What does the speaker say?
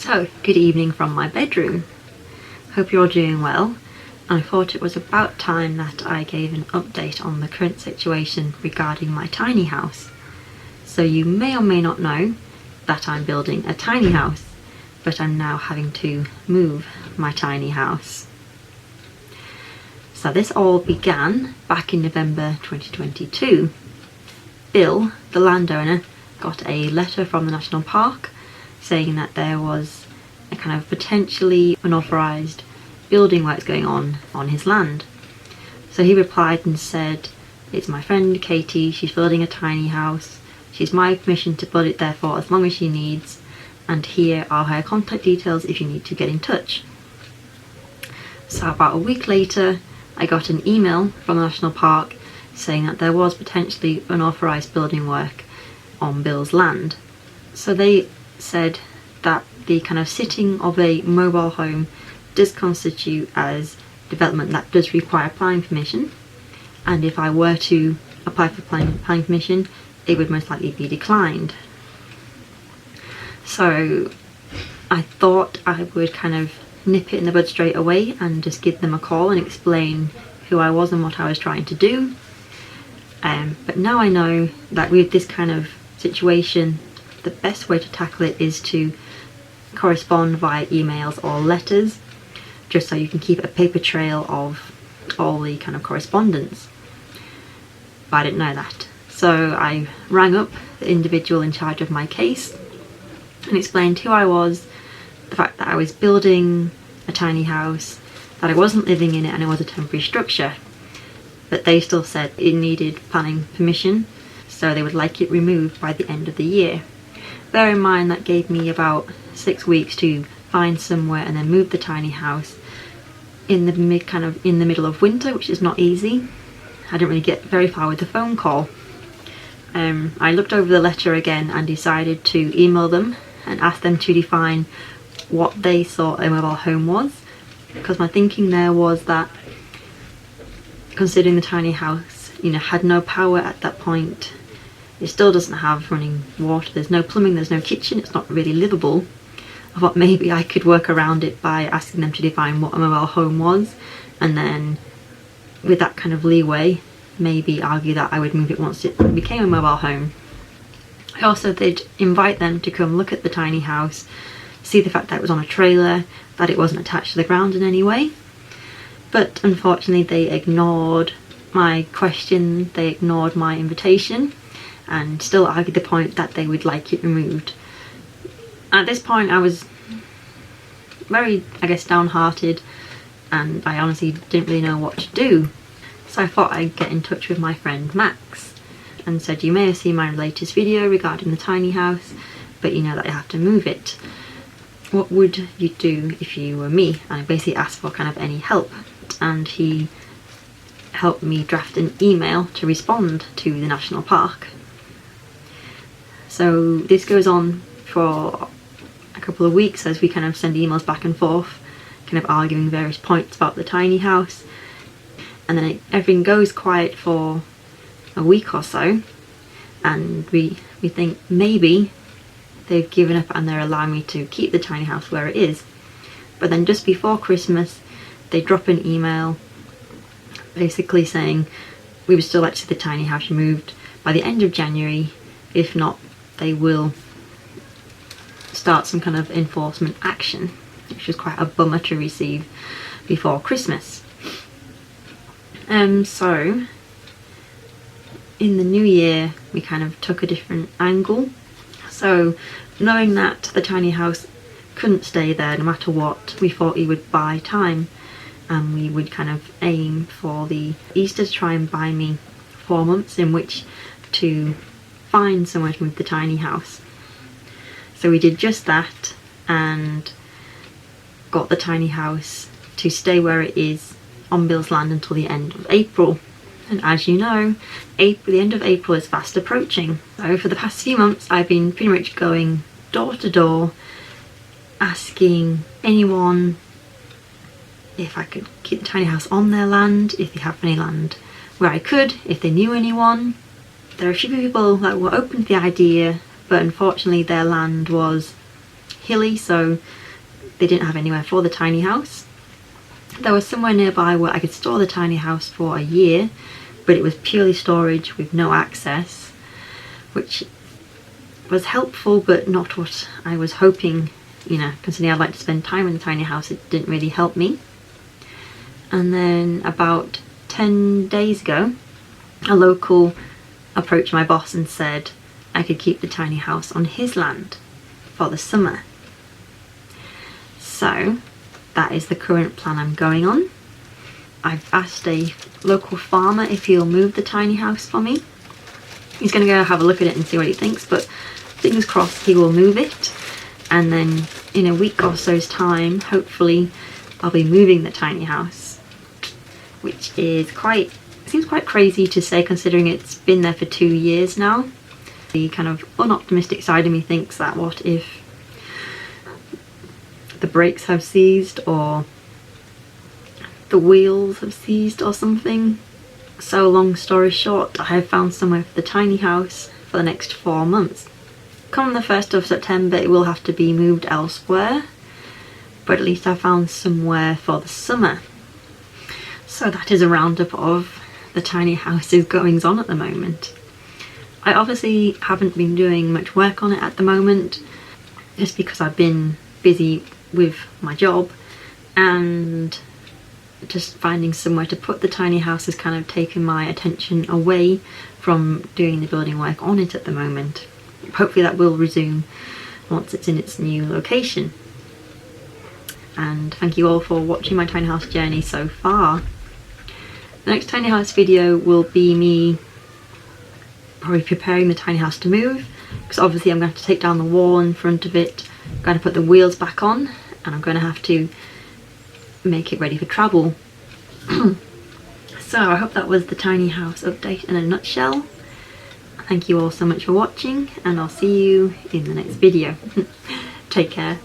So, good evening from my bedroom. Hope you're all doing well. I thought it was about time that I gave an update on the current situation regarding my tiny house. So you may or may not know that I'm building a tiny house, but I'm now having to move my tiny house. So this all began back in November 2022. Bill, the landowner, got a letter from the national park saying that there was a kind of potentially unauthorised building works going on his land. So he replied and said, "It's my friend Katie, she's building a tiny house, she's my permission to build it there for as long as she needs, and here are her contact details if you need to get in touch." So about a week later I got an email from the national park saying that there was potentially unauthorised building work on Bill's land. So they said that the kind of sitting of a mobile home does constitute as development that does require planning permission, and if I were to apply for planning permission it would most likely be declined. So I thought I would kind of nip it in the bud straight away and just give them a call and explain who I was and what I was trying to do. But now I know that with this kind of situation the best way to tackle it is to correspond via emails or letters, just so you can keep a paper trail of all the kind of correspondence. But I didn't know that. So I rang up the individual in charge of my case and explained who I was, the fact that I was building a tiny house, that I wasn't living in it and it was a temporary structure. But they still said it needed planning permission, so they would like it removed by the end of the year. Bear in mind that gave me about 6 weeks to find somewhere and then move the tiny house in the middle of winter, which is not easy. I didn't really get very far with the phone call. I looked over the letter again and decided to email them and ask them to define what they thought a mobile home was, because my thinking there was that, considering the tiny house, had no power at that point, it still doesn't have running water, there's no plumbing, there's no kitchen, it's not really livable. I thought maybe I could work around it by asking them to define what a mobile home was, and then with that kind of leeway maybe argue that I would move it once it became a mobile home. I also did invite them to come look at the tiny house, see the fact that it was on a trailer, that it wasn't attached to the ground in any way. But unfortunately they ignored my question, they ignored my invitation, and still argued the point that they would like it removed. At this point I was very, downhearted, and I honestly didn't really know what to do. So I thought I'd get in touch with my friend Max and said, "You may have seen my latest video regarding the tiny house, but you know that I have to move it. What would you do if you were me?" And I basically asked for kind of any help, and he helped me draft an email to respond to the national park. So this goes on for a couple of weeks as we kind of send emails back and forth, kind of arguing various points about the tiny house, and then everything goes quiet for a week or so, and we think maybe they've given up and they're allowing me to keep the tiny house where it is. But then just before Christmas they drop an email basically saying we would still like to see the tiny house removed by the end of January, if not they will start some kind of enforcement action, which was quite a bummer to receive before Christmas. So in the new year we kind of took a different angle. So knowing that the tiny house couldn't stay there no matter what, we thought we would buy time, and we would kind of aim for the Easter to try and buy me 4 months in which to find somewhere to move the tiny house. So we did just that and got the tiny house to stay where it is on Bill's land until the end of April. And as you know, the end of April is fast approaching. So for the past few months I've been pretty much going door to door asking anyone if I could keep the tiny house on their land, if they have any land where I could, if they knew anyone. There are a few people that were open to the idea, but unfortunately their land was hilly, so they didn't have anywhere for the tiny house. There was somewhere nearby where I could store the tiny house for a year, but it was purely storage with no access, which was helpful but not what I was hoping. You know, considering I'd like to spend time in the tiny house, it didn't really help me. And then about 10 days ago, a local approached my boss and said I could keep the tiny house on his land for the summer. So that is the current plan I'm going on. I've asked a local farmer if he'll move the tiny house for me. He's going to go have a look at it and see what he thinks, but fingers crossed he will move it. And then in a week or so's time, hopefully I'll be moving the tiny house, which is seems quite crazy to say considering it's been there for 2 years now. The kind of unoptimistic side of me thinks that what if the brakes have seized or the wheels have seized or something. So long story short, I have found somewhere for the tiny house for the next 4 months. Come the 1st of September it will have to be moved elsewhere, but at least I found somewhere for the summer. So that is a roundup of the tiny house's goings on at the moment. I obviously haven't been doing much work on it at the moment, just because I've been busy with my job, and just finding somewhere to put the tiny house has kind of taken my attention away from doing the building work on it at the moment. Hopefully that will resume once it's in its new location. And thank you all for watching my tiny house journey so far. The next tiny house video will be me probably preparing the tiny house to move, because obviously I'm going to have to take down the wall in front of it, I'm going to put the wheels back on, and I'm going to have to make it ready for travel. So I hope that was the tiny house update in a nutshell. Thank you all so much for watching, and I'll see you in the next video. Take care.